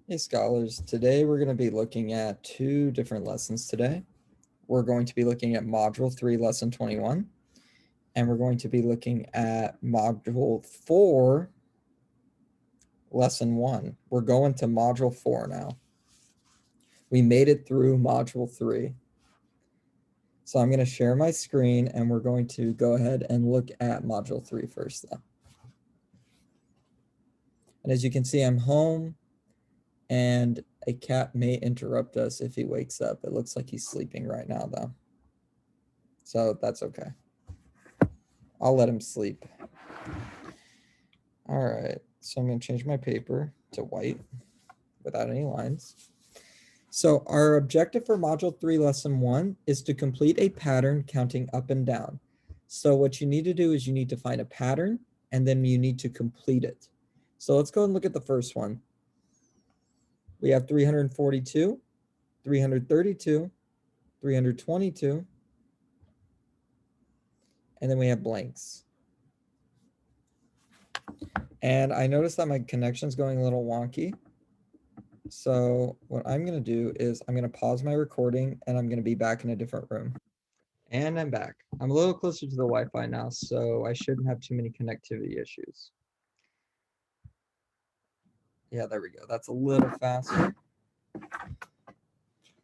Hey scholars, today we're going to be looking at two different lessons today. We're going to be looking at Module 3, Lesson 21, and we're going to be looking at Module 4, Lesson 1. We're going to Module 4 now. We made it through Module 3. So I'm going to share my screen and we're going to go ahead and look at Module 3 first though. And as you can see, I'm home and a cat may interrupt us if he wakes up. It looks like he's sleeping right now though. So that's okay. I'll let him sleep. All right, so I'm going to change my paper to white without any lines. So our objective for Module 3, Lesson 1 is to complete a pattern counting up and down. So what you need to do is you need to find a pattern and then you need to complete it. So let's go and look at the first one. We have 342, 332, 322, and then we have blanks. And I noticed that my connection's going a little wonky. So what I'm going to do is I'm going to pause my recording and I'm going to be back in a different room. And I'm back. I'm a little closer to the Wi-Fi now, so I shouldn't have too many connectivity issues. Yeah, there we go. That's a little faster.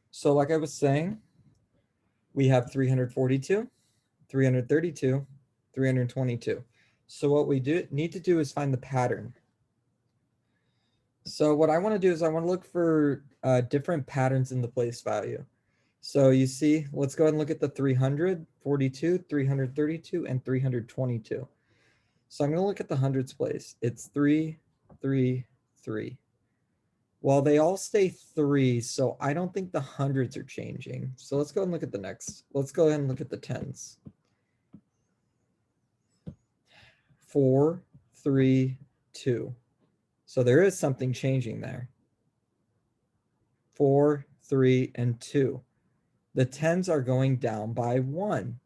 So like I was saying, we have 342, 332, 322. So what we need to do is find the pattern. So what I want to do is I want to look for different patterns in the place value. So you see, let's go ahead and look at the 342, 332, and 322. So I'm going to look at the hundreds place. It's 3, 3, 3. Well, they all stay 3, so I don't think the hundreds are changing. So let's go and look at the next. Let's go ahead and look at the tens. 4, 3, 2. So there is something changing there. 4, 3, and 2. The tens are going down by 1.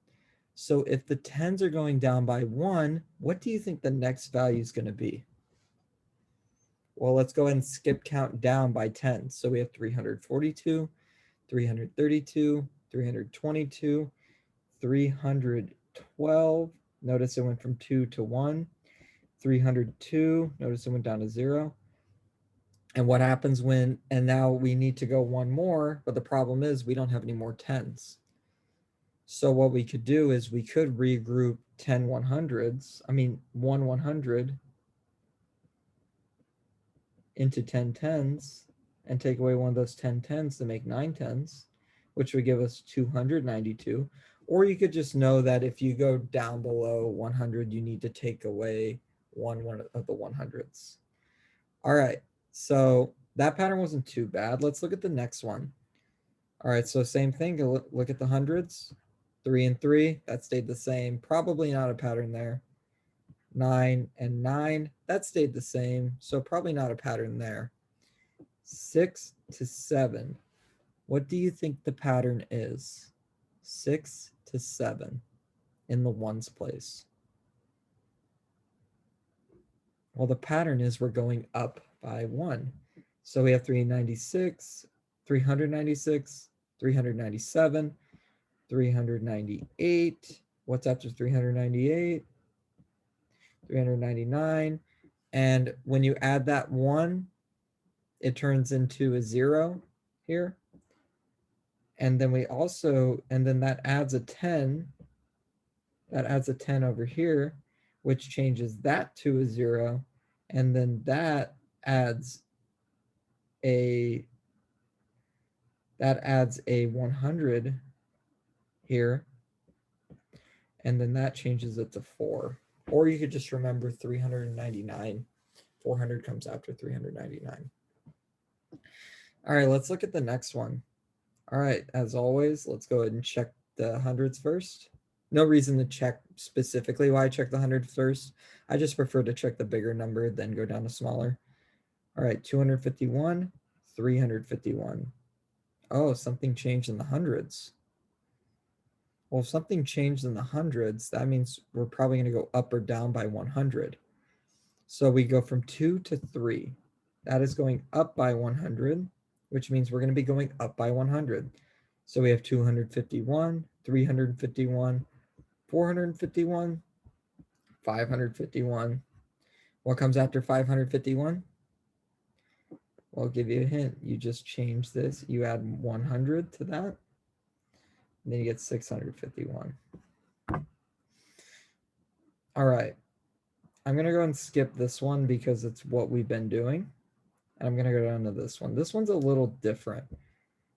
So if the tens are going down by 1, what do you think the next value is going to be? Well, let's go ahead and skip count down by 10. So we have 342, 332, 322, 312. Notice it went from 2 to 1. 302, notice it went down to 0. And what happens when, and now we need to go one more, but the problem is we don't have any more 10s. So what we could do is we could regroup 10 100s, I mean 1 100 into 10 10s and take away one of those 10 10s to make 9 10s, which would give us 292. Or you could just know that if you go down below 100, you need to take away one of the 100s. All right, so that pattern wasn't too bad. Let's look at the next one. All right, so same thing, look at the hundreds. 3 and 3, that stayed the same. Probably not a pattern there. 9 and 9, that stayed the same. So probably not a pattern there. 6 to 7, what do you think the pattern is? 6 to 7 in the ones place. Well, the pattern is we're going up by 1. So we have 396, 396, 397, 398. What's after 398? 399. And when you add that 1, it turns into a 0 here. And then we also, and then that adds a 10. That adds a 10 over here, which changes that to a 0. And then that adds a 100 here. And then that changes it to 4. Or you could just remember 399. 400 comes after 399. All right, let's look at the next one. All right, as always, let's go ahead and check the hundreds first. No reason to check specifically why I check the hundred first. I just prefer to check the bigger number, then go down to smaller. All right, 251, 351. Oh, something changed in the hundreds. Well, if something changed in the hundreds, that means we're probably going to go up or down by 100. So we go from 2 to 3. That is going up by 100, which means we're going to be going up by 100. So we have 251, 351, 451, 551. What comes after 551? Well, I'll give you a hint. You just change this. You add 100 to that, and then you get 651. All right. I'm going to go and skip this one because it's what we've been doing. And I'm going to go down to this one. This one's a little different.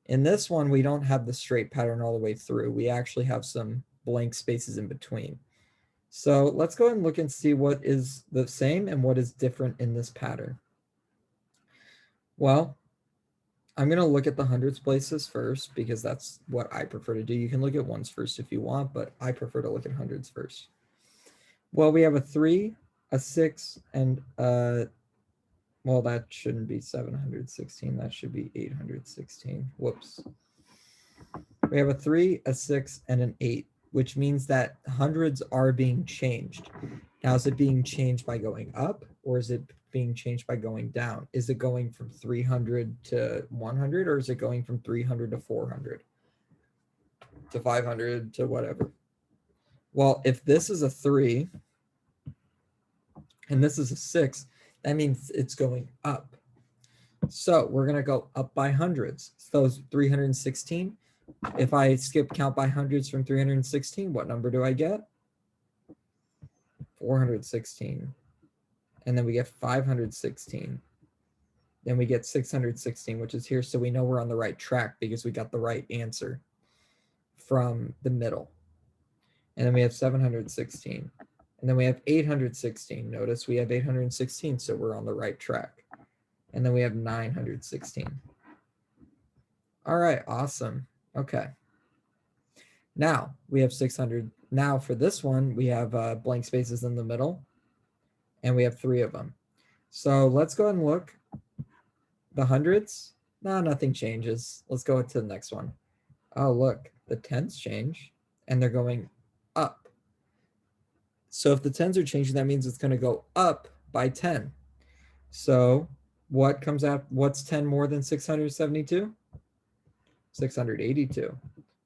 In this one, we don't have the straight pattern all the way through. We actually have some blank spaces in between. So let's go and look and see what is the same and what is different in this pattern. Well, I'm going to look at the hundreds places first because that's what I prefer to do. You can look at ones first if you want, but I prefer to look at hundreds first. Well, we have a 3, a 6, and well, that shouldn't be 716. That should be 816. Whoops. We have a 3, a 6, and an 8, which means that hundreds are being changed. Now, is it being changed by going up, or is it being changed by going down? Is it going from 300 to 100, or is it going from 300 to 400 to 500 to whatever? Well, if this is a 3 and this is a 6, that means it's going up. So we're going to go up by hundreds. So 316. If I skip count by hundreds from 316, what number do I get? 416. And then we get 516. Then we get 616, which is here. So we know we're on the right track because we got the right answer from the middle. And then we have 716. And then we have 816. Notice we have 816, so we're on the right track. And then we have 916. All right, awesome. Okay. Now we have 600. Now for this one, we have blank spaces in the middle, and we have 3 of them. So let's go and look. The hundreds, no, nothing changes. Let's go to the next one. Oh, look, the tens change, and they're going up. So if the tens are changing, that means it's going to go up by 10. So what comes out? What's 10 more than 672? 682.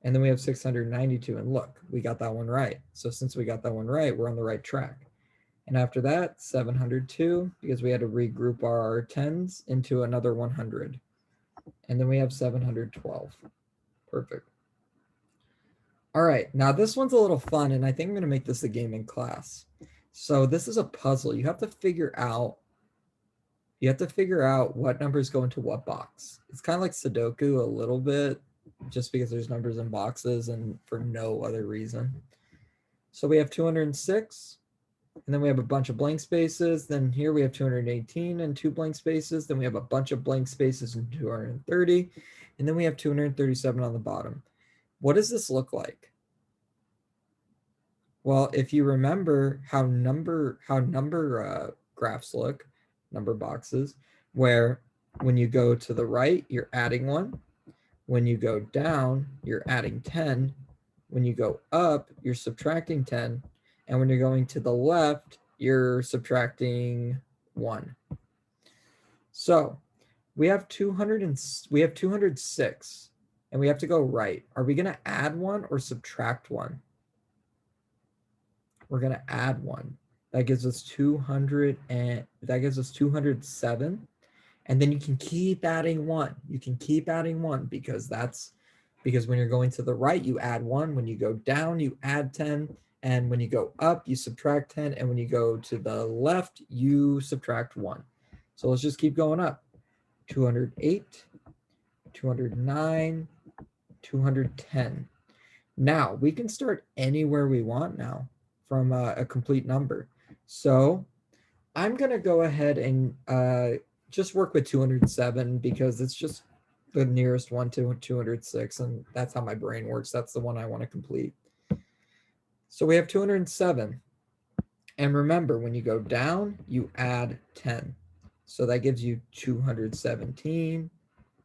And then we have 692. And look, we got that one right. So since we got that one right, we're on the right track. And after that, 702, because we had to regroup our tens into another 100. And then we have 712. Perfect. All right, now this one's a little fun, and I think I'm going to make this a game in class. So this is a puzzle. You have to figure out what numbers go into what box. It's kind of like Sudoku a little bit, just because there's numbers in boxes and for no other reason. So we have 206, and then we have a bunch of blank spaces. Then here we have 218 and 2 blank spaces. Then we have a bunch of blank spaces and 230, and then we have 237 on the bottom. What does this look like? Well, if you remember how number graphs look, number boxes, where when you go to the right, you're adding 1. When you go down, you're adding 10. When you go up, you're subtracting 10. And when you're going to the left, you're subtracting 1. So we have 206, and we have to go right. Are we going to add 1 or subtract 1? We're going to add 1. That gives us 200, and that gives us 207. And then you can keep adding 1. You can keep adding 1 because when you're going to the right, you add 1. When you go down, you add 10. And when you go up, you subtract 10. And when you go to the left, you subtract 1. So let's just keep going up. 208, 209, 210. Now we can start anywhere we want now from a complete number. So I'm going to go ahead and just work with 207 because it's just the nearest one to 206, and that's how my brain works. That's the one I want to complete. So we have 207. And remember, when you go down, you add 10. So that gives you 217,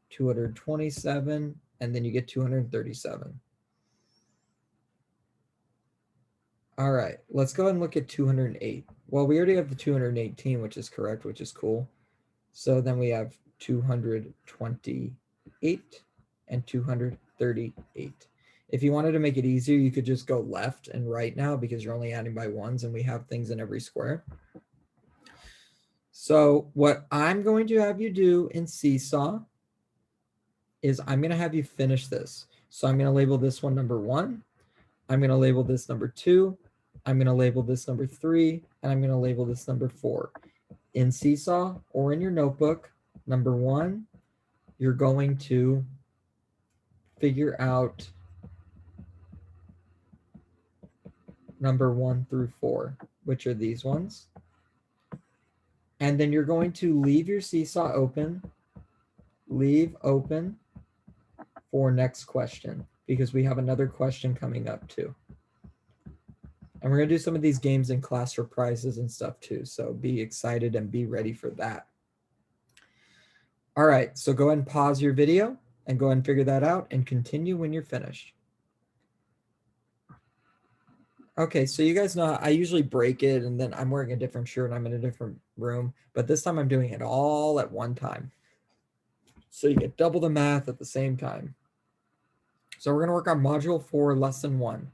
227, and then you get 237. All right, let's go and look at 208. Well, we already have the 218, which is correct, which is cool. So then we have 228 and 238. If you wanted to make it easier, you could just go left and right now because you're only adding by ones and we have things in every square. So what I'm going to have you do in Seesaw is I'm going to have you finish this. So I'm going to label this one number 1. I'm going to label this number 2. I'm going to label this number 3. And I'm going to label this number 4. In Seesaw or in your notebook, number 1, you're going to figure out number 1 through 4, which are these ones. And then you're going to leave your Seesaw open, leave open for next question, because we have another question coming up too. And we're going to do some of these games in class for prizes and stuff too. So be excited and be ready for that. All right, so go ahead and pause your video and go ahead and figure that out and continue when you're finished. Okay, so you guys know I usually break it and then I'm wearing a different shirt and I'm in a different room, but this time I'm doing it all at one time. So you get double the math at the same time. So we're going to work on Module 4, Lesson 1.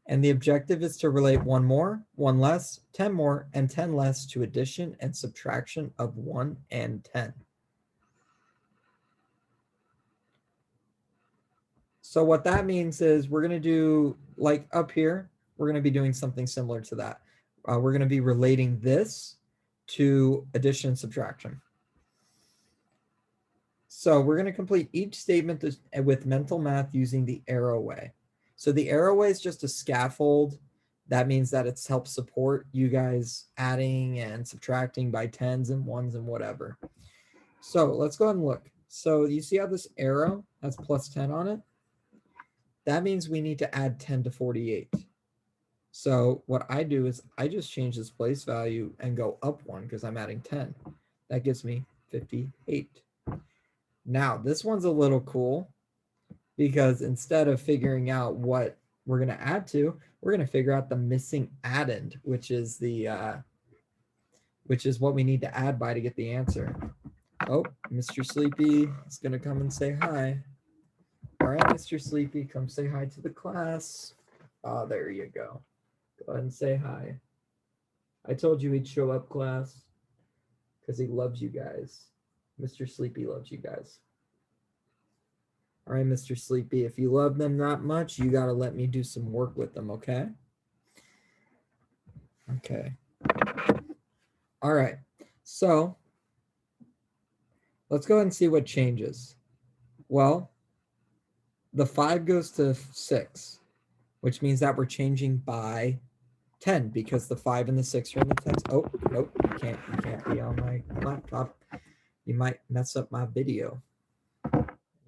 And the objective is to relate 1 more, 1 less, 10 more, and 10 less to addition and subtraction of 1 and 10. So what that means is we're going to do, like up here, we're going to be doing something similar to that. We're going to be relating this to addition and subtraction. So we're going to complete each statement with mental math using the arrow way. So the arrow way is just a scaffold. That means that it's helped support you guys adding and subtracting by tens and ones and whatever. So let's go ahead and look. So you see how this arrow has plus 10 on it? That means we need to add 10 to 48. So what I do is I just change this place value and go up 1 because I'm adding 10. That gives me 58. Now this one's a little cool because instead of figuring out what we're going to add to, we're going to figure out the missing addend, which is what we need to add by to get the answer. Oh, Mr. Sleepy is going to come and say hi. All right, Mr. Sleepy, come say hi to the class. Oh, there you go. Go ahead and say hi. I told you he'd show up, class, because he loves you guys. Mr. Sleepy loves you guys. All right, Mr. Sleepy, if you love them that much, you got to let me do some work with them, okay? Okay. All right, so let's go ahead and see what changes. Well, the 5 goes to 6, which means that we're changing by 10 because the 5 and the 6 are in the tens. Oh, nope, you can't be on my laptop. You might mess up my video.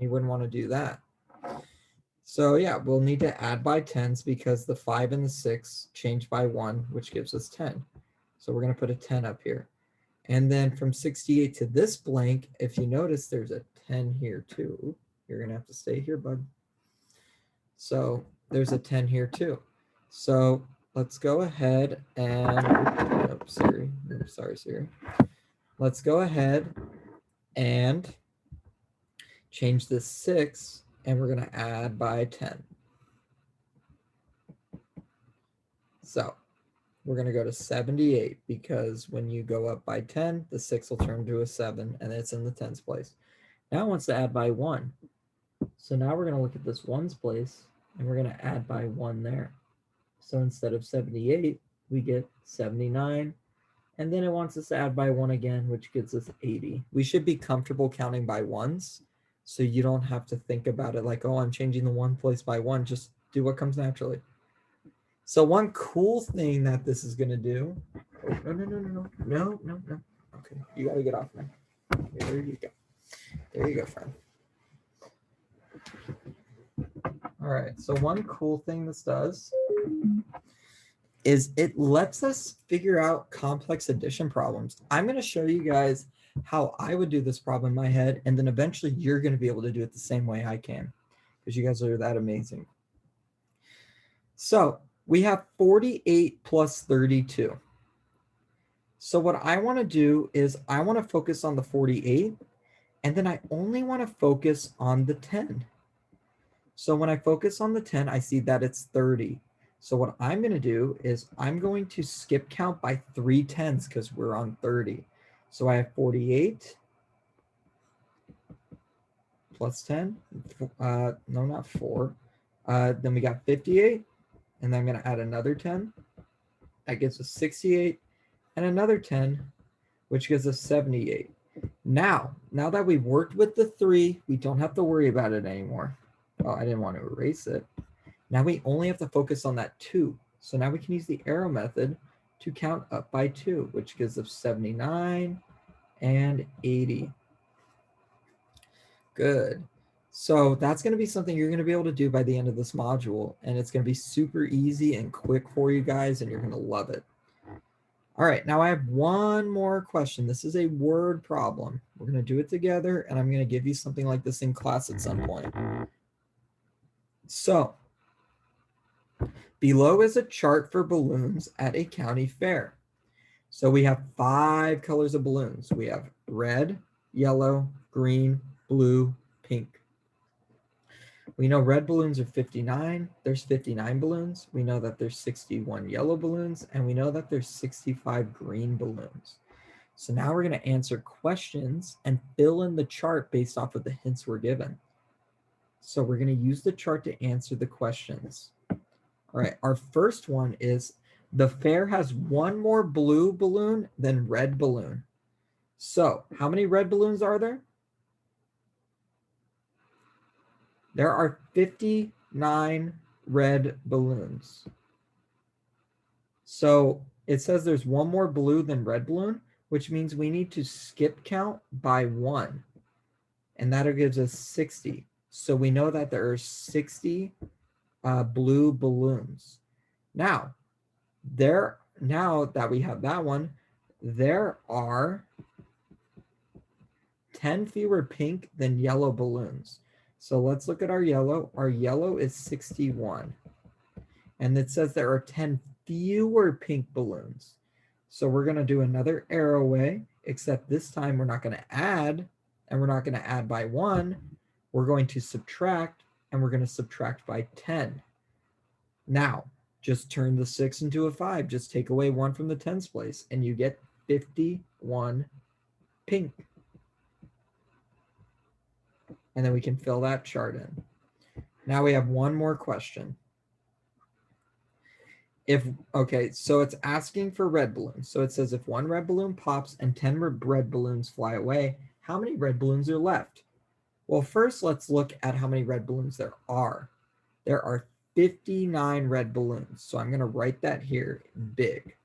You wouldn't want to do that. So yeah, we'll need to add by tens because the 5 and the 6 change by 1, which gives us 10. So we're going to put a 10 up here. And then from 68 to this blank, if you notice, there's a 10 here too. You're going to have to stay here, bud. So there's a 10 here too. So let's go ahead and, oh, Siri, I'm sorry, Siri. Let's go ahead and change this 6 and we're going to add by 10. So we're going to go to 78 because when you go up by 10, the 6 will turn to a 7 and it's in the tens place. Now it wants to add by 1. So now we're going to look at this ones place and we're going to add by 1 there. So instead of 78, we get 79. And then it wants us to add by 1 again, which gives us 80. We should be comfortable counting by ones. So you don't have to think about it like, oh, I'm changing the 1 place by 1. Just do what comes naturally. So one cool thing that this is going to do. Oh, no. Okay, you got to get off now. There you go. There you go, friend. All right, so one cool thing this does is it lets us figure out complex addition problems. I'm going to show you guys how I would do this problem in my head, and then eventually you're going to be able to do it the same way I can because you guys are that amazing. So we have 48 plus 32. So what I want to do is I want to focus on the 48, and then I only want to focus on the 10. So when I focus on the 10, I see that it's 30. So what I'm going to do is I'm going to skip count by 3 10s because we're on 30. So I have 48 plus 10. No, not 4. Then we got 58. And then I'm going to add another 10. That gives us 68. And another 10, which gives us 78. Now that we've worked with the 3, we don't have to worry about it anymore. Oh, I didn't want to erase it. Now we only have to focus on that 2. So now we can use the arrow method to count up by 2, which gives us 79 and 80. Good. So that's going to be something you're going to be able to do by the end of this module. And it's going to be super easy and quick for you guys, and you're going to love it. All right, now I have one more question. This is a word problem. We're going to do it together, and I'm going to give you something like this in class at some point. So, below is a chart for balloons at a county fair. So we have 5 colors of balloons. We have red, yellow, green, blue, pink. We know red balloons are 59. There's 59 balloons. We know that there's 61 yellow balloons, and we know that there's 65 green balloons. So now we're going to answer questions and fill in the chart based off of the hints we're given. So we're going to use the chart to answer the questions. All right, our first one is the fair has 1 more blue balloon than red balloon. So how many red balloons are there? There are 59 red balloons. So it says there's 1 more blue than red balloon, which means we need to skip count by 1. And that gives us 60. So we know that there are 60 blue balloons. Now that we have that one, there are 10 fewer pink than yellow balloons. So let's look at our yellow. Our yellow is 61. And it says there are 10 fewer pink balloons. So we're going to do another arrow way, except this time we're not going to add, and we're not going to add by 1. We're going to subtract, and we're going to subtract by 10. Now, just turn the 6 into a 5. Just take away 1 from the tens place, and you get 51 pink. And then we can fill that chart in. Now we have one more question. Okay, so it's asking for red balloons. So it says if 1 red balloon pops and 10 red balloons fly away, how many red balloons are left? Well, first let's look at how many red balloons there are. There are 59 red balloons. So I'm going to write that here big.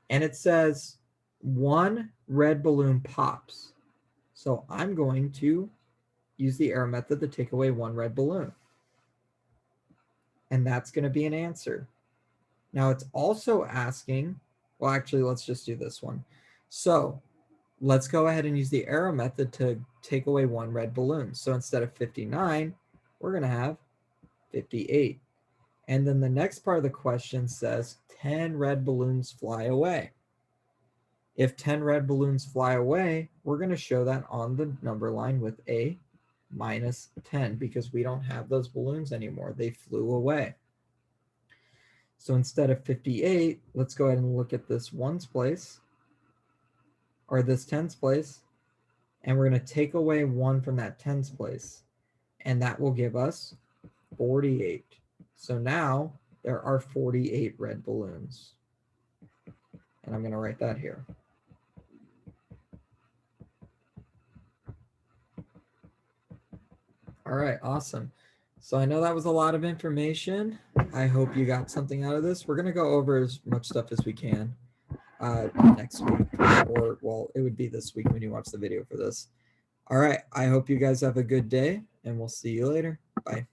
And it says 1 red balloon pops. So I'm going to use the arrow method to take away 1 red balloon. And that's going to be an answer. Now it's also asking, well, actually, let's just do this one. So let's go ahead and use the arrow method to take away 1 red balloon. So instead of 59, we're going to have 58. And then the next part of the question says 10 red balloons fly away. If 10 red balloons fly away, we're going to show that on the number line with a minus 10 because we don't have those balloons anymore. They flew away. So instead of 58, let's go ahead and look at this 1's place or this 10's place, and we're going to take away 1 from that 10's place, and that will give us 48. So now there are 48 red balloons, and I'm going to write that here. All right, awesome. So I know that was a lot of information. I hope you got something out of this. We're going to go over as much stuff as we can next week, or well, it would be this week when you watch the video for this. All right, I hope you guys have a good day, and we'll see you later. Bye.